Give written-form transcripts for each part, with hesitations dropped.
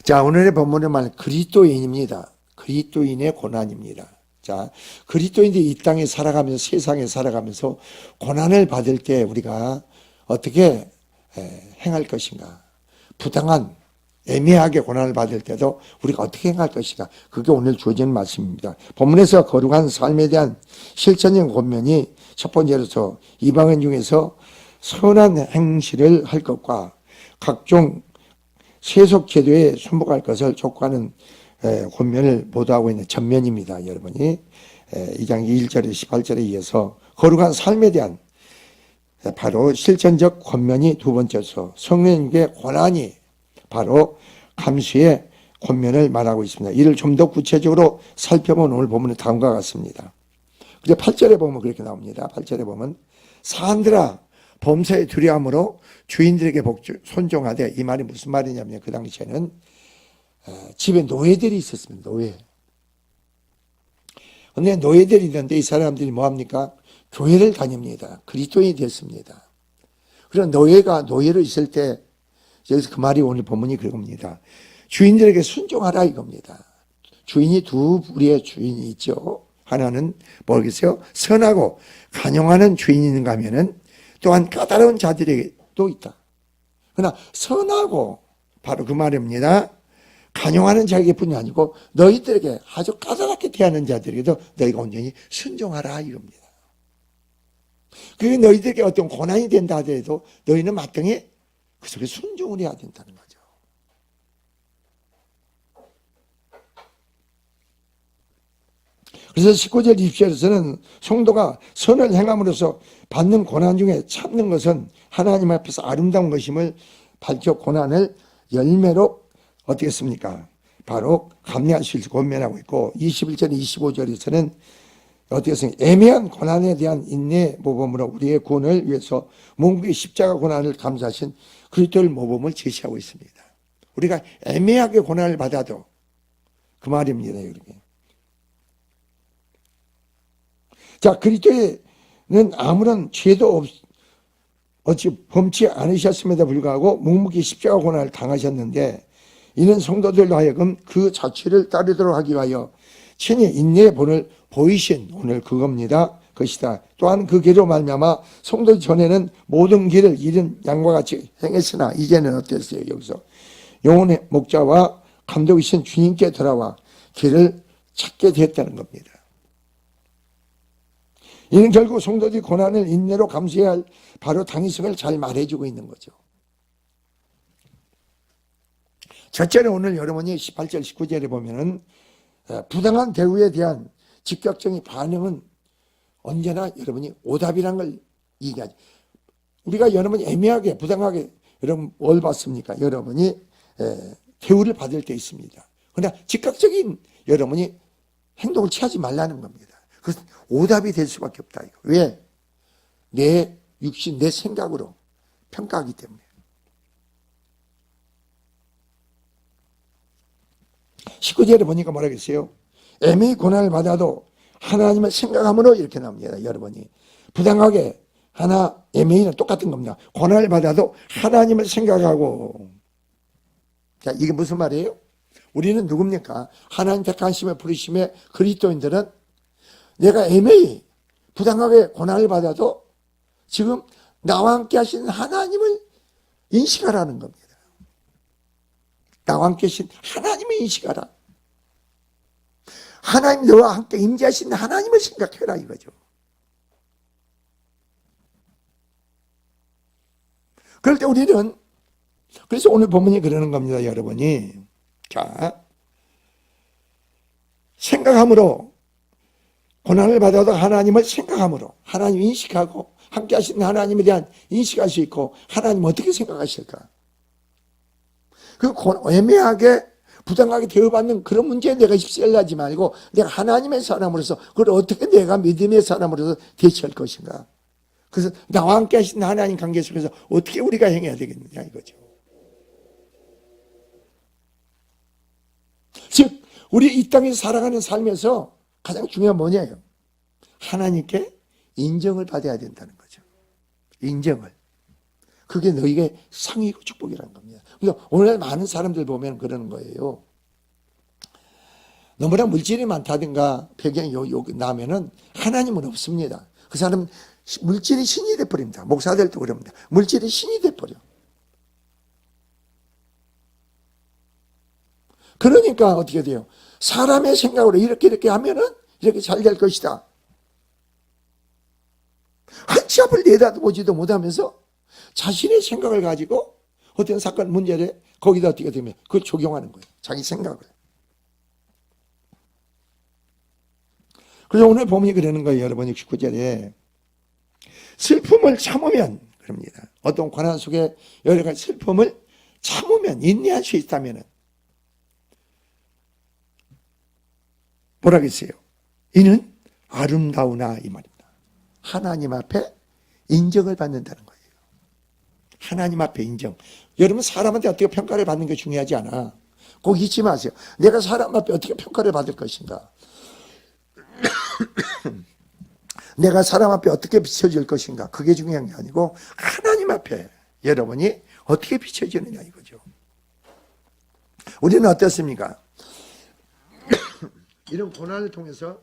자, 오늘의 본문의 말 그리스도인입니다. 그리스도인의 고난입니다. 자, 그리스도인들이 이 땅에 살아가면서 세상에 살아가면서 고난을 받을 때 우리가 어떻게 행할 것인가? 부당한 애매하게 고난을 받을 때도 우리가 어떻게 행할 것인가? 그게 오늘 주어진 말씀입니다. 본문에서 거룩한 삶에 대한 실천적 권면이 첫 번째로서 이방인 중에서 선한 행실을 할 것과 각종 세속 제도에 순복할 것을 촉구하는 권면을 보도하고 있는 전면입니다. 여러분이 2장 1절에 18절에 이어서 거룩한 삶에 대한 바로 실천적 권면이 두 번째로서 성령님께 고난이 바로 감수의 권면을 말하고 있습니다. 이를 좀 더 구체적으로 살펴본 오늘 본문은 다음과 같습니다. 그래서 8절에 보면 그렇게 나옵니다. 8절에 보면 사람들아 범사에 두려움으로 주인들에게 손종하되, 이 말이 무슨 말이냐면 그 당시에는 집에 노예들이 있었습니다. 노예. 근데 노예들이 있는데 이 사람들이 뭐합니까? 교회를 다닙니다. 그리스도인이 됐습니다. 그런 노예가 노예로 있을 때 여기서 그 말이 오늘 본문이 그겁니다. 주인들에게 순종하라 이겁니다. 주인이 두 부류의 주인이 있죠. 하나는 뭐겠어요? 선하고 간용하는 주인이 있는가 하면은 또한 까다로운 자들에게도 있다. 그러나 선하고 바로 그 말입니다. 간용하는 자에게뿐이 아니고 너희들에게 아주 까다롭게 대하는 자들에게도 너희가 온전히 순종하라 이겁니다. 그게 너희들에게 어떤 고난이 된다 하더라도 너희는 마땅히 그 속에 순종을 해야 된다는 거죠. 그래서 19절 20절에서는 성도가 선을 행함으로써 받는 고난 중에 참는 것은 하나님 앞에서 아름다운 것임을 밝혀 고난을 열매로 어떻게 했습니까? 바로 감내할 수 있을 권면하고 있고, 21절 25절에서는 어떻게 했습니까? 애매한 고난에 대한 인내 모범으로 우리의 구원을 위해서 몸무게 십자가 고난을 감수하신 그리스도의 모범을 제시하고 있습니다. 우리가 애매하게 고난을 받아도 그 말입니다. 이렇게. 자, 그리스도는 아무런 죄도 어찌 범치 않으셨음에도 불구하고 묵묵히 십자가 고난을 당하셨는데, 이는 성도들로 하여금 그 자취를 따르도록 하기 위하여 친히 인내의 본을 보이신 오늘 그겁니다. 것이다. 또한 그 길로 말미암아 성도 전에는 모든 길을 잃은 양과 같이 행했으나 이제는 어땠어요? 여기서 영혼의 목자와 감독이신 주님께 돌아와 길을 찾게 됐다는 겁니다. 이는 결국 성도들이 고난을 인내로 감수해야 할 바로 당위성을 잘 말해주고 있는 거죠. 첫째는 오늘 여러분이 18절 19절에 보면은 부당한 대우에 대한 직격적인 반응은 언제나 여러분이 오답이란 걸 얘기하죠. 우리가 여러분이 애매하게 부당하게 여러분 뭘 받습니까? 여러분이 대우를 받을 때 있습니다. 그러나 즉각적인 여러분이 행동을 취하지 말라는 겁니다. 그래서 오답이 될 수밖에 없다. 이거. 왜? 내 육신, 내 생각으로 평가하기 때문에. 19절에 보니까 뭐라 그랬어요? 애매히 고난을 받아도 하나님을 생각함으로 이렇게 나옵니다. 여러분이 부당하게 하나 애매히는 똑같은 겁니다. 고난을 받아도 하나님을 생각하고. 자, 이게 무슨 말이에요? 우리는 누굽니까? 하나님 택하심에 부르심에 그리스도인들은 내가 애매히 부당하게 고난을 받아도 지금 나와 함께 하시는 하나님을 인식하라는 겁니다. 나와 함께 하신 하나님을 인식하라. 하나님 너와 함께 임재하신 하나님을 생각해라 이거죠. 그럴 때 우리는 그래서 오늘 본문이 그러는 겁니다. 여러분이 자 생각함으로 고난을 받아도 하나님을 생각함으로 하나님 인식하고 함께 하시는 하나님에 대한 인식할 수 있고 하나님 어떻게 생각하실까? 그 애매하게 부당하게 대우받는 그런 문제에 내가 휩쓸려하지 말고 내가 하나님의 사람으로서 그걸 어떻게 내가 믿음의 사람으로서 대처할 것인가. 그래서 나와 함께 하신 하나님 관계 속에서 어떻게 우리가 행해야 되겠느냐 이거죠. 즉 우리 이 땅에서 살아가는 삶에서 가장 중요한 뭐냐요? 하나님께 인정을 받아야 된다는 거죠. 인정을. 그게 너에게 상이고 축복이라는 겁니다. 그래서 오늘날 많은 사람들 보면 그러는 거예요. 너무나 물질이 많다든가 배경이 나면은 하나님은 없습니다. 그 사람은 물질이 신이 돼버립니다. 목사들도 그럽니다. 물질이 신이 돼버려. 그러니까 어떻게 돼요? 사람의 생각으로 이렇게 하면은 이렇게 잘 될 것이다. 한 치 앞을 내다보지도 못하면서 자신의 생각을 가지고 어떤 사건 문제를 거기다 어떻게 되면 그걸 적용하는 거예요. 자기 생각을. 그래서 오늘 본문이 그러는 거예요. 여러분 69절에 슬픔을 참으면 그럽니다. 어떤 고난 속에 여러 가지 슬픔을 참으면 인내할 수 있다면 뭐라 그랬어요? 이는 아름다우나 이 말입니다. 하나님 앞에 인정을 받는다는 거예요. 하나님 앞에 인정. 여러분 사람한테 어떻게 평가를 받는 게 중요하지 않아. 꼭 잊지 마세요. 내가 사람 앞에 어떻게 평가를 받을 것인가. 내가 사람 앞에 어떻게 비춰질 것인가. 그게 중요한 게 아니고 하나님 앞에 여러분이 어떻게 비춰지느냐 이거죠. 우리는 어떻습니까? 이런 고난을 통해서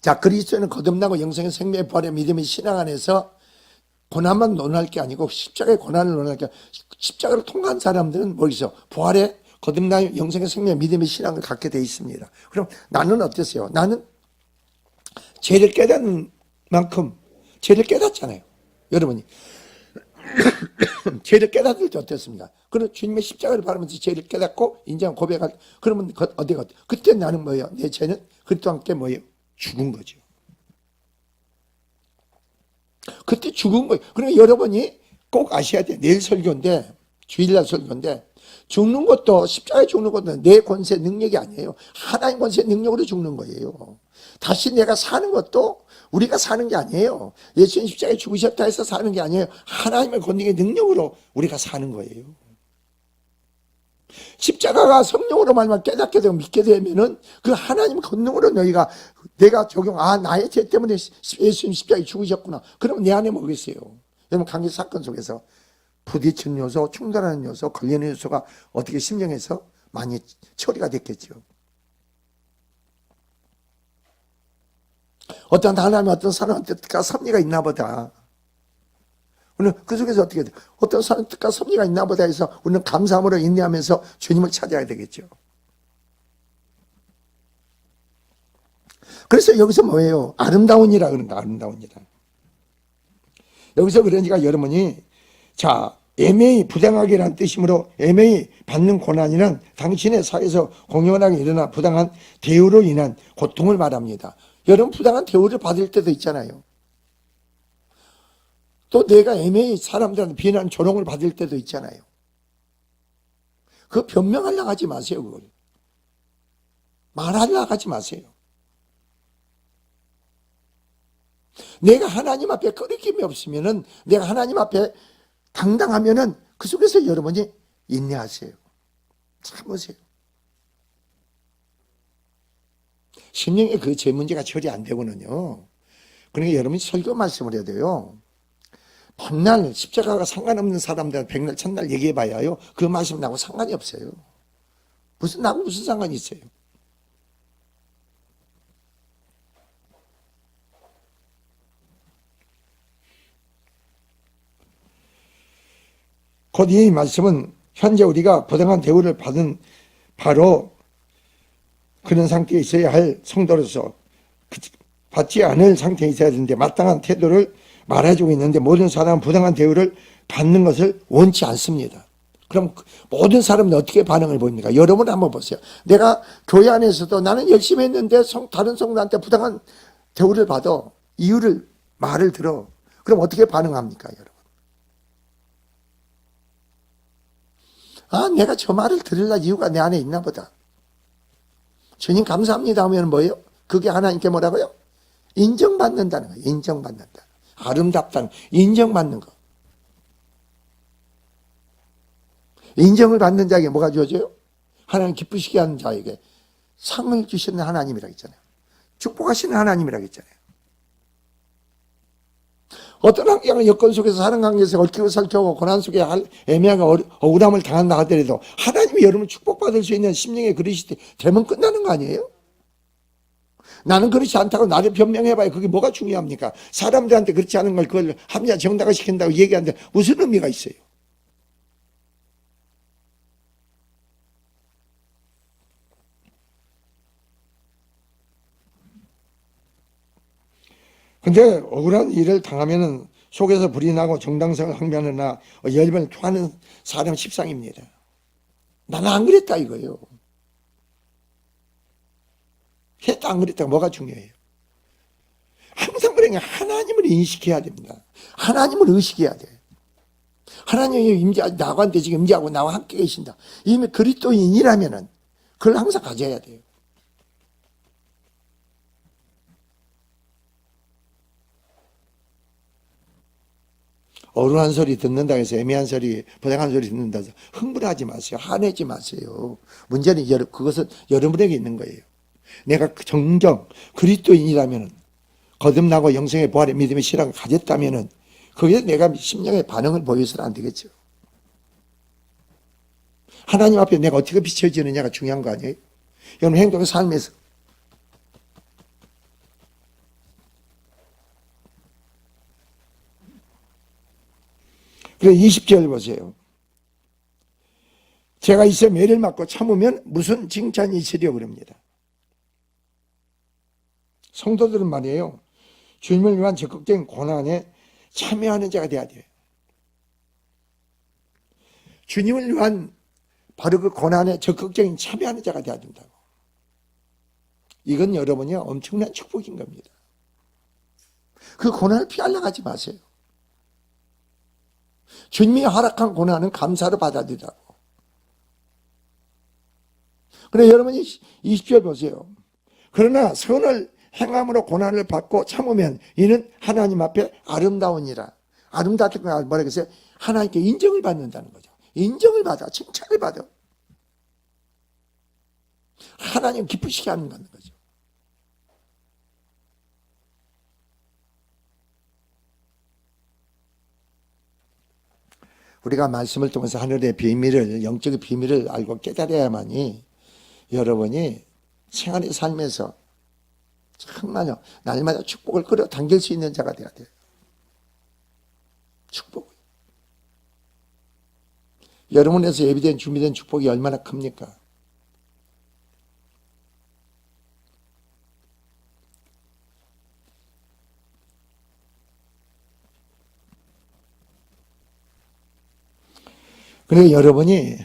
자 그리스도는 거듭나고 영생의 생명의 부활의 믿음의 신앙 안에서 고난만 논할 게 아니고 십자가의 고난을 논할 게 아니고 십자가를 통과한 사람들은 뭐겠어요? 부활의 거듭나고 영생의 생명의 믿음의 신앙을 갖게 돼 있습니다. 그럼 나는 어땠어요? 나는 죄를 깨닫는 만큼 죄를 깨닫잖아요. 여러분이 죄를 깨닫을 때 어땠습니까? 그럼 주님의 십자가를 바라면서 죄를 깨닫고 인정 고백할 그러면 어디가 그때 나는 뭐예요? 내 죄는 그리스도와 함께 뭐예요? 죽은 거죠. 그때 죽은 거예요. 그러니까 여러분이 꼭 아셔야 돼요. 내일 설교인데 주일날 설교인데 죽는 것도 십자가에 죽는 것도 내 권세 능력이 아니에요. 하나님 권세 능력으로 죽는 거예요. 다시 내가 사는 것도 우리가 사는 게 아니에요. 예수님 십자가에 죽으셨다 해서 사는 게 아니에요. 하나님의 권능의 능력으로 우리가 사는 거예요. 십자가가 성령으로 말만 깨닫게 되고 믿게 되면은 그 하나님의 권능으로 너희가 내가 나의 죄 때문에 예수님 십자가에 죽으셨구나. 그럼 내 안에 뭐겠어요? 여러분 강제 사건 속에서 부딪히는 요소, 충돌하는 요소, 걸리는 요소가 어떻게 심령에서 많이 처리가 됐겠죠. 하나님 어떤 사람한테 뜻과 섭리가 있나 보다. 우리는 그 속에서 어떻게 돼? 어떤 사람 뜻과 섭리가 있나 보다 해서 우리는 감사함으로 인내하면서 주님을 찾아야 되겠죠. 그래서 여기서 뭐예요? 아름다운이라 그런 거, 아름다운이라. 여기서 그러니까 여러분이 애매히 부당하게라는 뜻이므로 애매히 받는 고난이란 당신의 사회에서 공연하게 일어나 부당한 대우로 인한 고통을 말합니다. 여러분 부당한 대우를 받을 때도 있잖아요. 또 내가 애매히 사람들한테 비난 조롱을 받을 때도 있잖아요. 그거 변명하려고 하지 마세요. 그걸 말하려고 하지 마세요. 내가 하나님 앞에 거리낌이 없으면은 내가 하나님 앞에 당당하면은 그 속에서 여러분이 인내하세요. 참으세요. 심령에 그 죄 문제가 처리 안 되고는요. 그러니까 여러분이 설교 말씀을 해야 돼요. 백날 십자가가 상관없는 사람들 백날 천날 얘기해봐야요. 그 말씀 나하고 상관이 없어요. 나하고 무슨 상관이 있어요? 곧 이 말씀은 현재 우리가 부당한 대우를 받은 바로 그런 상태에 있어야 할 성도로서 받지 않을 상태에 있어야 되는데 마땅한 태도를 말해주고 있는데 모든 사람은 부당한 대우를 받는 것을 원치 않습니다. 그럼 모든 사람은 어떻게 반응을 보입니까? 여러분 한번 보세요. 내가 교회 안에서도 나는 열심히 했는데 다른 성도한테 부당한 대우를 받아 이유를 말을 들어. 그럼 어떻게 반응합니까 여러분? 내가 저 말을 들으려 이유가 내 안에 있나 보다. 주님 감사합니다 하면 뭐예요? 그게 하나님께 뭐라고요? 인정받는다는 거예요. 인정받는다. 아름답다는 인정받는 거. 인정을 받는 자에게 뭐가 주어져요? 하나님 기쁘시게 하는 자에게 상을 주시는 하나님이라고 했잖아요. 축복하시는 하나님이라고 했잖아요. 어떤 환경은 여건 속에서 사는 관계에서 얽히고 설켜고 고난 속에 애매하게 억울함을 당한다 하더라도 하나님이 여러분 축복받을 수 있는 심령의 그릇이 되면 끝나는 거 아니에요? 나는 그렇지 않다고 나를 변명해봐야 그게 뭐가 중요합니까? 사람들한테 그렇지 않은 걸 그걸 합리화 정당화 시킨다고 얘기하는데 무슨 의미가 있어요? 근데 억울한 일을 당하면은 속에서 불이 나고 정당성을 항변하나 열변을 토하는 사람 십상입니다. 나는 안 그랬다 이거예요. 했다 안 그랬다 뭐가 중요해요? 항상 그러니까 하나님을 인식해야 됩니다. 하나님을 의식해야 돼. 하나님이 나한테 지금 임재하고 나와 함께 계신다. 이미 그리스도인이라면은 그걸 항상 가져야 돼요. 어루한 소리 듣는다 해서 애매한 소리, 부당한 소리 듣는다 해서 흥분하지 마세요. 화내지 마세요. 문제는 그것은 여러분에게 있는 거예요. 내가 정정 그리스도인이라면 거듭나고 영생의 부활의 믿음의 실학을 가졌다면은 거기에 내가 심령의 반응을 보여서는 안 되겠죠. 하나님 앞에 내가 어떻게 비춰지느냐가 중요한 거 아니에요? 여러분 행동의 삶에서 그래 20절 보세요. 제가 있어 매를 맞고 참으면 무슨 칭찬이 있으려 그럽니다. 성도들은 말이에요. 주님을 위한 적극적인 고난에 참여하는 자가 돼야 돼요. 주님을 위한 바로 그 고난에 적극적인 참여하는 자가 돼야 된다고. 이건 여러분이 엄청난 축복인 겁니다. 그 고난을 피하려고 하지 마세요. 주님이 허락한 고난은 감사로 받아들이라고. 그래 여러분이 20절 보세요. 그러나 선을 행함으로 고난을 받고 참으면 이는 하나님 앞에 아름다우니라. 아름답다는 건 뭐라 그랬어요? 하나님께 인정을 받는다는 거죠. 인정을 받아, 칭찬을 받아. 하나님 기쁘시게 하는 거죠. 우리가 말씀을 통해서 하늘의 비밀을, 영적인 비밀을 알고 깨달아야만이 여러분이 생활의 삶에서 정말요 날마다 축복을 끌어당길 수 있는 자가 돼야 돼요. 축복. 여러분에서 예비된 준비된 축복이 얼마나 큽니까? 그래 여러분이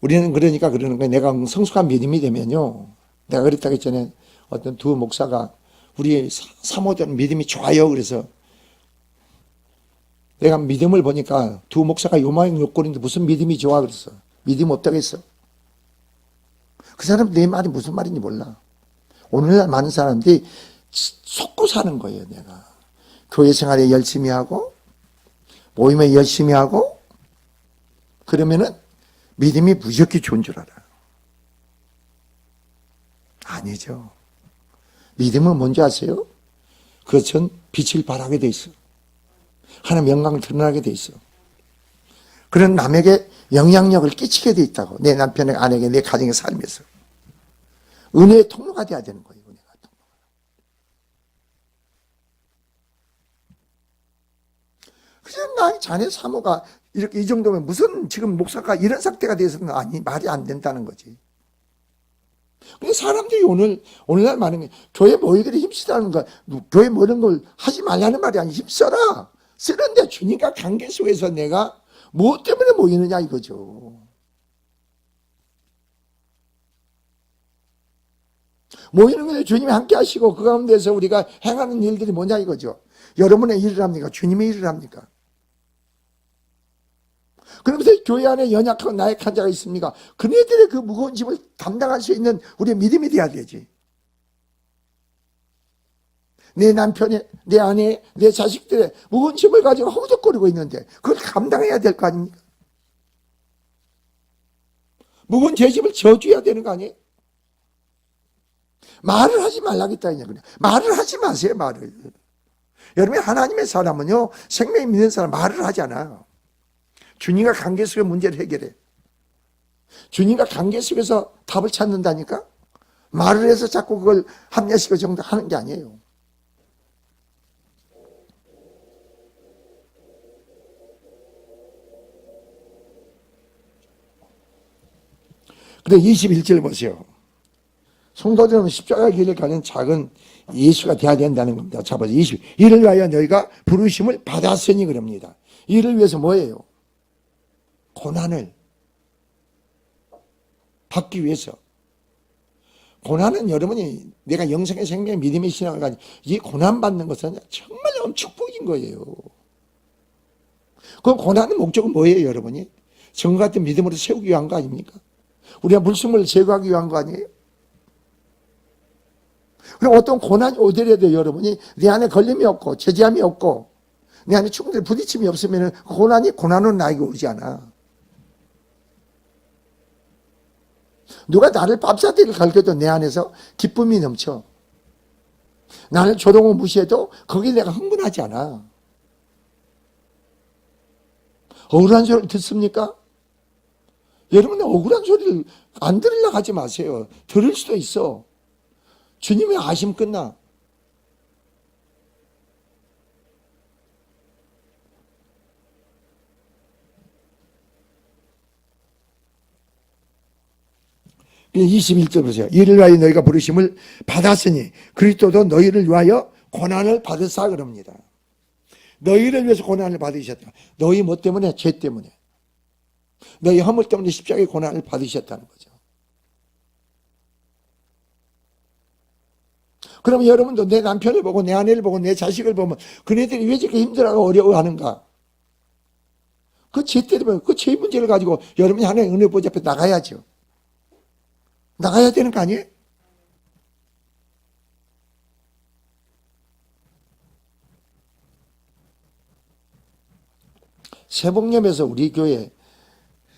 우리는 그러니까 그러는 거예요. 내가 성숙한 믿음이 되면요. 내가 그랬다기 전에 어떤 두 목사가 우리 사모들 믿음이 좋아요. 그래서 내가 믿음을 보니까 두 목사가 요망 요꼴인데 무슨 믿음이 좋아 그랬어. 믿음 없다고 했어. 그 사람 내 말이 무슨 말인지 몰라. 오늘날 많은 사람들이 속고 사는 거예요. 내가 교회 생활에 열심히 하고 모임에 열심히 하고 그러면은 믿음이 무지하게 좋은 줄 알아요. 아니죠. 믿음은 뭔지 아세요? 그것은 빛을 발하게 돼 있어. 하나님의 영광을 드러나게 돼 있어. 그런 남에게 영향력을 끼치게 돼 있다고. 내 남편의 아내에게 내 가정의 삶에서. 은혜의 통로가 돼야 되는 거예요. 은혜가 통로. 그래서 나의 자네 사모가 이렇게 이 정도면 무슨 지금 목사가 이런 상태가 돼서는 아니 말이 안 된다는 거지. 근데 사람들이 오늘날 많은 게 교회 모이들이 힘쓰다는 거, 교회 모이는 걸 하지 말라는 말이 아니 힘써라. 쓰는데 주님과 관계 속에서 내가 무엇 때문에 모이느냐 이거죠. 모이는 것에 주님이 함께 하시고 그 가운데서 우리가 행하는 일들이 뭐냐 이거죠. 여러분의 일을 합니까? 주님의 일을 합니까? 그러면서 교회 안에 연약하고 나약한 자가 있습니까? 그네들의 그 무거운 짐을 감당할 수 있는 우리의 믿음이 돼야 되지. 내 남편의, 내 아내의, 내 자식들의 무거운 짐을 가지고 허우적거리고 있는데 그걸 감당해야 될 거 아닙니까? 무거운 제 짐을 져줘야 되는 거 아니에요? 말을 하지 말라겠다 그냥. 말을 하지 마세요. 말을. 여러분, 하나님의 사람은요, 생명 믿는 사람 말을 하지 않아요. 주님과 관계 속의 문제를 해결해. 주님과 관계 속에서 답을 찾는다니까? 말을 해서 자꾸 그걸 합리화시켜 정도 하는 게 아니에요. 그래, 21절 보세요. 성도들은 십자가 길을 가는 작은 예수가 되어야 된다는 겁니다. 자, 보세요. 이를 위하여 너희가 부르심을 받았으니 그럽니다. 이를 위해서 뭐예요? 고난을 받기 위해서. 고난은 여러분이 내가 영생의 생명, 믿음의 신앙을 가지고 이 고난받는 것은 정말 축복인 거예요. 그 고난의 목적은 뭐예요, 여러분이? 정과 같은 믿음으로 세우기 위한 거 아닙니까? 우리가 물심을 제거하기 위한 거 아니에요? 그럼 어떤 고난이 오더라도 여러분이 내 안에 걸림이 없고 제지함이 없고 내 안에 충분히 부딪힘이 없으면 고난이 고난으로 나에게 오지 않아. 누가 나를 밥사대를 갈겨도 내 안에서 기쁨이 넘쳐. 나를 조롱을 무시해도 거기에 내가 흥분하지 않아. 억울한 소리를 듣습니까? 여러분은 억울한 소리를 안 들으려고 하지 마세요. 들을 수도 있어. 주님의 아심 끝나. 그냥 21절 보세요. 이를 위하여 너희가 부르심을 받았으니 그리스도도 너희를 위하여 고난을 받으사 그럽니다. 너희를 위해서 고난을 받으셨다. 너희 뭐 때문에? 죄 때문에. 너희 허물 때문에 십자가의 고난을 받으셨다는 거죠. 그러면 여러분도 내 남편을 보고 내 아내를 보고 내 자식을 보면 그네들이 왜 저렇게 힘들어하고 어려워하는가? 그 죄 때문에 그 죄 문제를 가지고 여러분이 하나님의 은혜 보좌 앞에 나가야죠. 나가야 되는 거 아니에요? 세복염에서 우리 교회에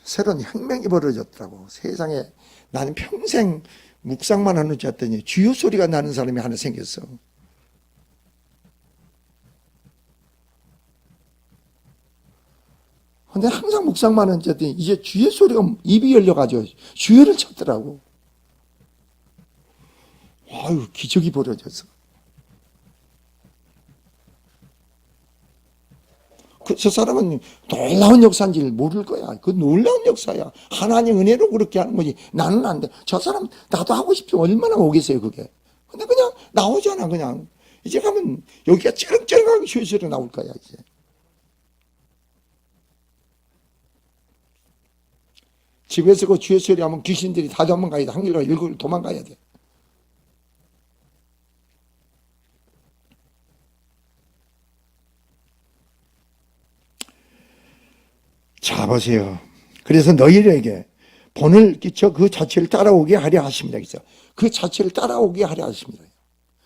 새로운 혁명이 벌어졌더라고. 세상에 나는 평생 묵상만 하는 줄 알았더니 주여 소리가 나는 사람이 하나 생겼어. 근데 항상 묵상만 하는 줄 알았더니 이제 주여 소리가 입이 열려가지고 주여를 찾더라고. 아유, 기적이 벌어졌어. 저 사람은 놀라운 역사인지를 모를 거야. 그 놀라운 역사야. 하나님 은혜로 그렇게 하는 거지. 나는 안 돼. 저 사람 나도 하고 싶으면 얼마나 오겠어요, 그게. 근데 그냥 나오잖아, 그냥. 이제 가면 여기가 쩌렁쩌렁하게 휴식으로 나올 거야, 이제. 집에서 그 주의 소리 하면 귀신들이 다 도망가야 돼. 한 길로 일곱 도망가야 돼. 자, 보세요. 그래서 너희에게 본을 끼쳐 그 자체를 따라오게 하려 하십니다. 그래서 그 자체를 따라오게 하려 하십니다.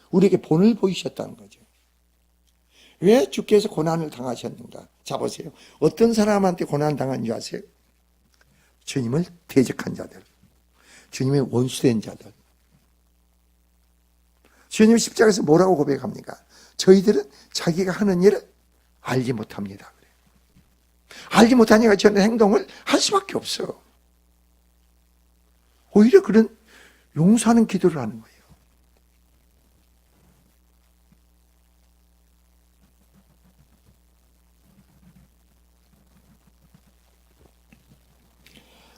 우리에게 본을 보이셨다는 거죠. 왜 주께서 고난을 당하셨는가? 자, 보세요. 어떤 사람한테 고난 당한 줄 아세요? 주님을 대적한 자들, 주님의 원수된 자들. 주님 십자가에서 뭐라고 고백합니까? 저희들은 자기가 하는 일을 알지 못합니다. 알지 못하니까 저는 행동을 할 수밖에 없어. 오히려 그런 용서하는 기도를 하는 거예요.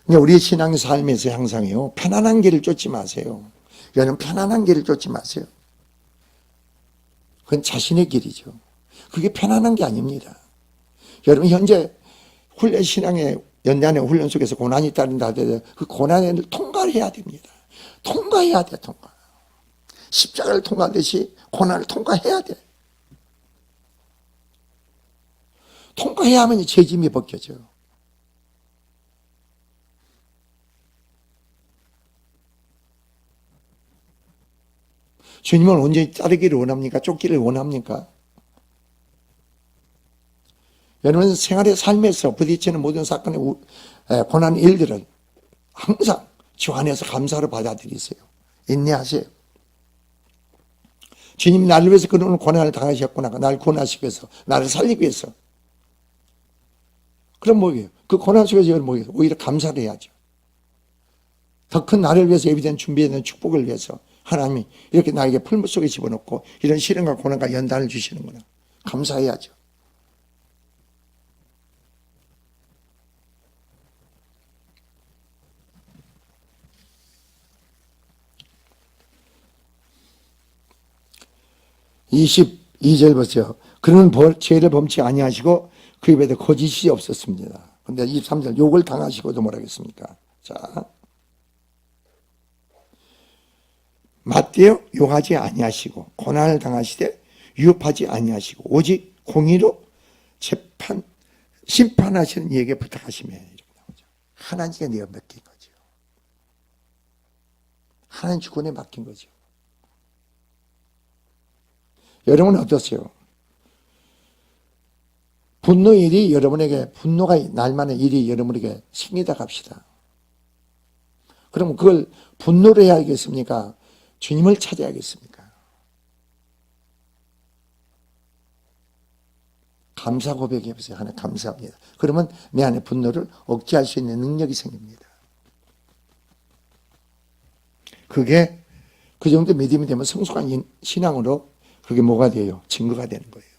우리의 신앙 삶에서 항상요, 편안한 길을 쫓지 마세요. 여러분, 편안한 길을 쫓지 마세요. 그건 자신의 길이죠. 그게 편안한 게 아닙니다. 여러분, 현재 훈련 신앙의 연단의 훈련 속에서 고난이 따른다 하더라도 그 고난을 통과해야 됩니다. 통과해야 돼, 통과. 십자가를 통과하듯이 고난을 통과해야 돼. 통과해야만 죄짐이 벗겨져요. 주님을 언제 따르기를 원합니까? 쫓기를 원합니까? 여러분, 생활의 삶에서 부딪히는 모든 사건의 고난 일들을 항상 주 안에서 감사로 받아들이세요. 인내하세요. 주님이 나를 위해서 그런 고난을 당하셨구나. 나를 구원하시기 위해서, 나를 살리기 위해서. 그럼 뭐예요? 그 고난 속에서 뭐예요? 오히려 감사를 해야죠. 더 큰 나를 위해서 예비된 준비된 축복을 위해서 하나님이 이렇게 나에게 풀무 속에 집어넣고 이런 시련과 고난과 연단을 주시는구나. 감사해야죠. (22절) 보세요. 그는 죄를 범치 아니하시고 그 입에도 거짓이 없었습니다. 근데 23절 욕을 당하시고도 뭐라겠습니까? 자, 맞대어 욕하지 아니하시고 고난을 당하시되 위협하지 아니하시고 오직 공의로 심판하시는 이에게 부탁하시면 이렇게 나오죠. 하나님께 내가 맡긴 거죠. 하나님 주권에 맡긴 거죠. 여러분은 어떠세요? 분노의 일이 여러분에게, 분노가 날 만한 일이 여러분에게 생기다 갑시다. 그럼 그걸 분노로 해야겠습니까? 주님을 찾아야겠습니까? 감사 고백해 보세요. 하나님 감사합니다. 그러면 내 안에 분노를 억제할 수 있는 능력이 생깁니다. 그게 그 정도 믿음이 되면 성숙한 신앙으로 그게 뭐가 돼요? 증거가 되는 거예요.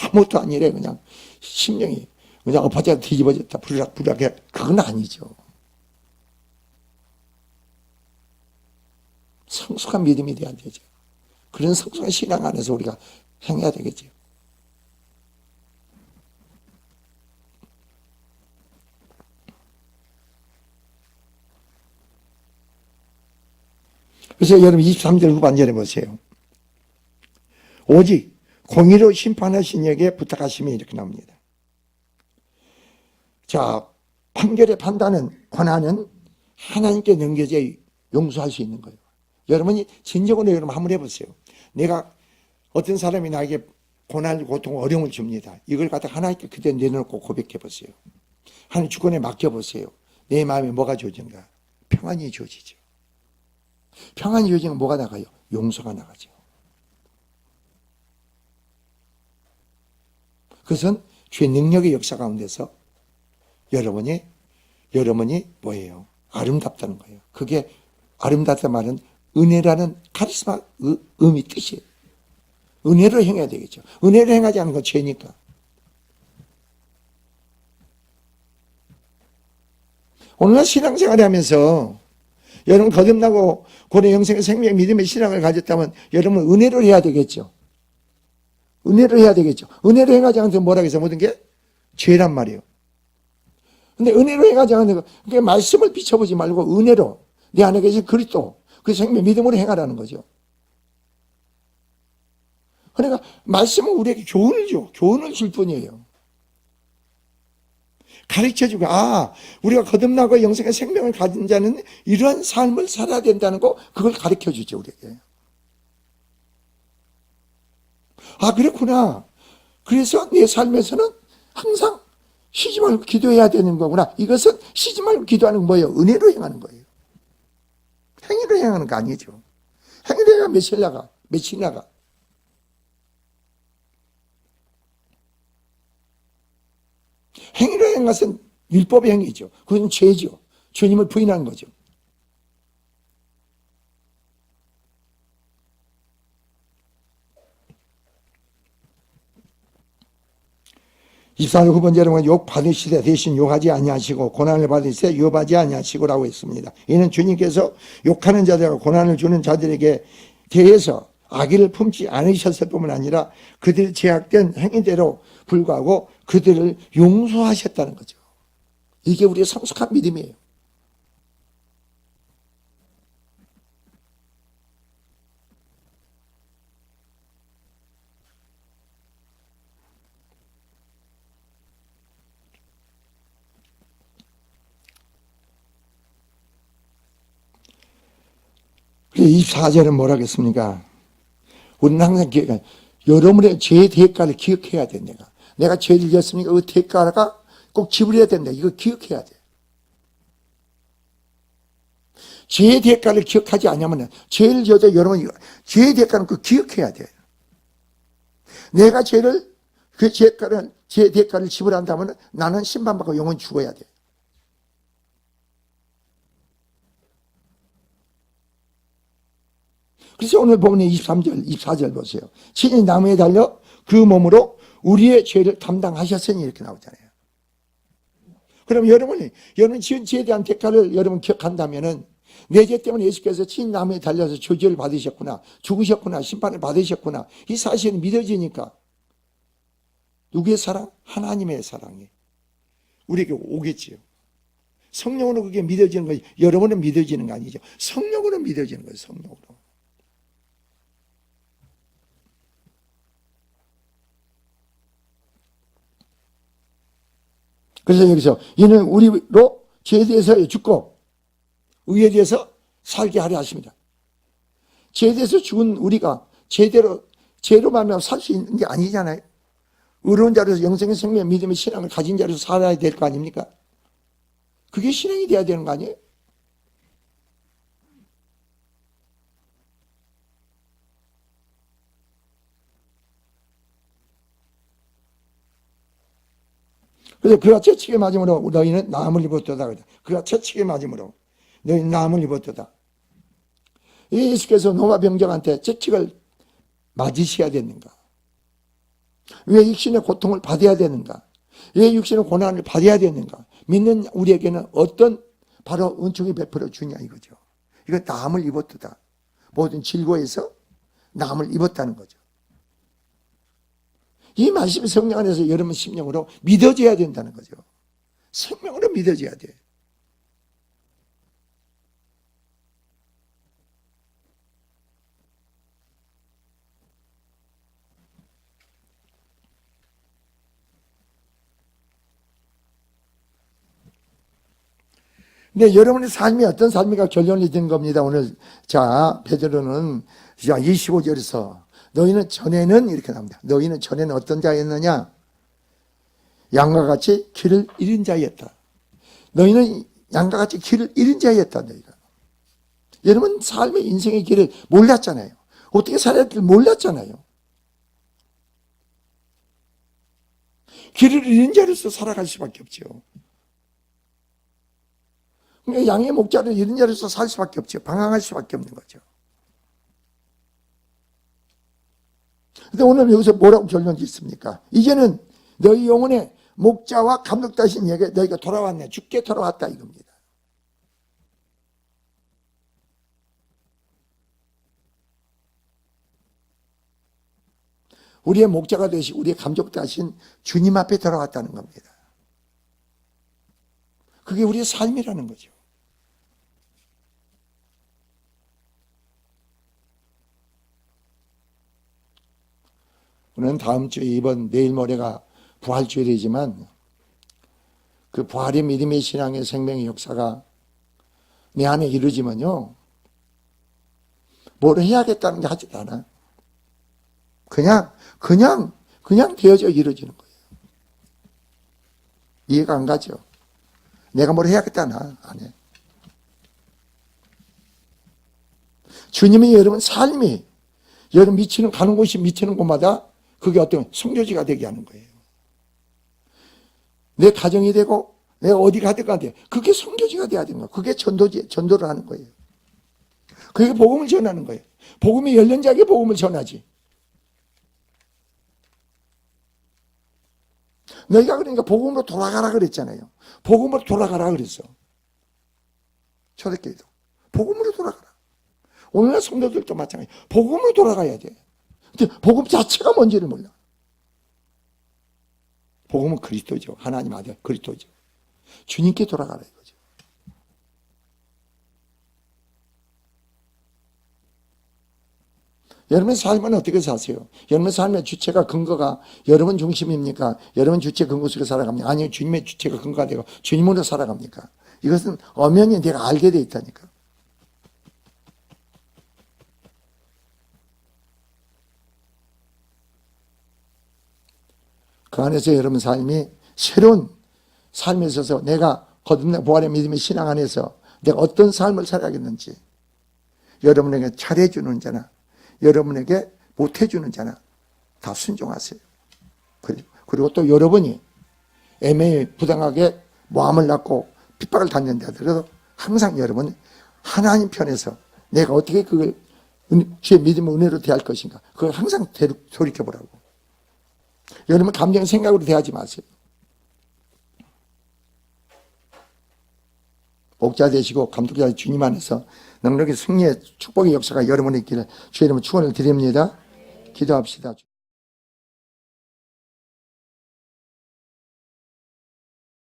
아무것도 아니래. 그냥 심령이 그냥 엎어져 뒤집어졌다. 부락부락해. 그건 아니죠. 성숙한 믿음이 돼야 되죠. 그런 성숙한 신앙 안에서 우리가 행해야 되겠죠. 그래서 여러분 23절 후반절에 보세요. 오직 공의로 심판하신 이에게 부탁하시면 이렇게 나옵니다. 자, 판결의 판단은, 권한은 하나님께 넘겨져 용서할 수 있는 거예요. 여러분이 진정으로 여러분 한번 해보세요. 내가 어떤 사람이 나에게 고난, 고통, 어려움을 줍니다. 이걸 갖다 하나님께 그대로 내려놓고 고백해 보세요. 하나님 주권에 맡겨보세요. 내 마음에 뭐가 주어진가? 평안이 주어지죠. 평안이 주어지면 뭐가 나가요? 용서가 나가죠. 그것은 주의 능력의 역사 가운데서 여러분이 뭐예요? 아름답다는 거예요. 그게 아름답다는 말은 은혜라는 카리스마 의미 뜻이에요. 은혜로 행해야 되겠죠. 은혜로 행하지 않은 건 죄니까. 오늘날 신앙생활을 하면서 여러분 거듭나고 고래 영생의 생명 믿음의 신앙을 가졌다면 여러분 은혜로 해야 되겠죠. 은혜로 해야 되겠죠. 은혜로 행하지 않으면 뭐라고 해서 모든 게 죄란 말이에요. 근데 은혜로 행하지 않는 거, 그게 말씀을 비춰보지 말고 은혜로 내 안에 계신 그리스도, 그 생명 믿음으로 행하라는 거죠. 그러니까 말씀은 우리에게 교훈을 줘. 교훈을 줄 뿐이에요. 가르쳐주고, 우리가 거듭나고 영생의 생명을 가진 자는 이러한 삶을 살아야 된다는 거, 그걸 가르쳐주죠, 우리에게. 그렇구나. 그래서 내 삶에서는 항상 쉬지 말고 기도해야 되는 거구나. 이것은 쉬지 말고 기도하는 건 뭐예요? 은혜로 행하는 거예요. 행위로 행하는 거 아니죠. 행위로 행하면 며칠 나가. 행위로 행한 것은 율법의 행위죠. 그건 죄죠. 주님을 부인하는 거죠. (24절) 후반절에 보면 욕 받으시되 대신 욕하지 아니하시고 고난을 받으시되 위협하지 아니하시고라고 했습니다. 이는 주님께서 욕하는 자들과 고난을 주는 자들에게 대해서 악의를 품지 않으셨을 뿐만 아니라 그들의 제약된 행위대로 불구하고 그들을 용서하셨다는 거죠. 이게 우리의 성숙한 믿음이에요. 그래서 24절은 뭐라 하겠습니까? 우리는 항상 여러분의 죄의 대가를 기억해야 돼. 내가 죄를 지었으니까 그 대가가 꼭 지불해야 된다. 이거 기억해야 돼. 죄의 대가를 기억하지 않으면 죄를 져도 여러분이 죄의 대가는 그 기억해야 돼. 내가 그 죄의 대가를 지불한다면 나는 심판받고 영원히 죽어야 돼. 그래서 오늘 보면 23절, 24절 보세요. 친히 나무에 달려 그 몸으로 우리의 죄를 담당하셨으니 이렇게 나오잖아요. 그럼 여러분 지은 죄에 대한 대가를 여러분 기억한다면은 내 죄 때문에 예수께서 친히 나무에 달려서 저주를 받으셨구나, 죽으셨구나, 심판을 받으셨구나, 이 사실이 믿어지니까 누구의 사랑? 하나님의 사랑이 우리에게 오겠지요. 성령으로 그게 믿어지는 거지. 여러분은 믿어지는 거 아니죠. 성령으로 믿어지는 거예요. 성령으로. 그래서 여기서 이는 우리로 죄에 대해서 죽고 의에 대해서 살게 하려 하십니다. 죄에 대해서 죽은 우리가 죄로 말미암아 살 수 있는 게 아니잖아요. 의로운 자로서 영생의 생명, 믿음의 신앙을 가진 자로서 살아야 될 거 아닙니까? 그게 실행이 돼야 되는 거 아니에요? 그래서 그가 채찍에 맞음으로 너희는 나음을 입었도다. 그가 채찍에 맞음으로 너희는 나음을 입었도다. 예수께서 노마 병정한테 채찍을 맞으셔야 되는가? 왜 육신의 고통을 받아야 되는가? 왜 육신의 고난을 받아야 되는가? 믿는 우리에게는 어떤 바로 은총이 베풀어 주냐 이거죠. 이거 나음을 입었도다. 모든 질고에서 나음을 입었다는 거죠. 이 말씀이 성령 안에서 여러분 심령으로 믿어져야 된다는 거죠. 생명으로 믿어져야 돼. 근데 여러분의 삶이 어떤 삶이가 결론이 된 겁니다. 오늘 자 베드로는 25절에서 너희는 전에는 이렇게 나옵니다. 너희는 전에는 어떤 자였느냐? 양과 같이 길을 잃은 자였다. 너희는 양과 같이 길을 잃은 자였다. 너희가. 여러분 삶의 인생의 길을 몰랐잖아요. 어떻게 살아야 될지 몰랐잖아요. 길을 잃은 자로서 살아갈 수밖에 없죠. 양의 목자를 잃은 자로서 살 수밖에 없죠. 방황할 수밖에 없는 거죠. 근데 오늘 여기서 뭐라고 결론 짓습니까? 이제는 너희 영혼의 목자와 감독 되신 에게 너희가 돌아왔네. 죽게 돌아왔다 이겁니다. 우리의 목자가 되신 우리의 감독 되신 주님 앞에 돌아왔다는 겁니다. 그게 우리의 삶이라는 거죠. 우리는 다음 주에 내일 모레가 부활주일이지만 그 부활의 믿음의 신앙의 생명의 역사가 내 안에 이루어지면요. 뭘 해야겠다는 게 하지도 않아. 그냥 되어져 이루어지는 거예요. 이해가 안 가죠? 내가 뭘 해야겠다나 안 해. 주님이 여러분 삶이 여러분 가는 곳이 미치는 곳마다 그게 어떤 성교지가 되게 하는 거예요. 내 가정이 되고 내가 어디 가든 간에 그게 성교지가 돼야 되는 거예요. 그게 전도를 하는 거예요. 그게 복음을 전하는 거예요. 복음이 열린 자에게 복음을 전하지. 너희가 그러니까 복음으로 돌아가라 그랬잖아요. 복음으로 돌아가라 그랬어. 초대교회도 복음으로 돌아가라. 오늘날 성도들도 마찬가지. 복음으로 돌아가야 돼. 근데 복음 자체가 뭔지를 몰라. 복음은 그리스도죠. 하나님 아들 그리스도죠. 주님께 돌아가라 이거죠. 여러분 삶은 어떻게 사세요? 여러분 삶의 주체가 근거가 여러분 중심입니까? 여러분 주체 근거 속에 살아갑니까? 아니요, 주님의 주체가 근거가 되고 주님으로 살아갑니까? 이것은 엄연히 내가 알게 돼 있다니까. 그 안에서 여러분 삶이 새로운 삶에 있어서 내가 거듭난 부활의 믿음의 신앙 안에서 내가 어떤 삶을 살아가겠는지, 여러분에게 잘해주는 자나 여러분에게 못해주는 자나 다 순종하세요. 그리고 또 여러분이 애매히 부당하게 모함을 낳고 핍박을 받는다 하더라도 항상 여러분 하나님 편에서 내가 어떻게 그걸 주의 믿음의 은혜로 대할 것인가, 그걸 항상 돌이켜보라고. 여러분 감정 생각으로 대하지 마세요. 목자 되시고 감독자 되시고 주님 안에서 능력의 승리의 축복의 역사가 여러분의 길에 주의 이름으로 축원을 드립니다. 기도합시다.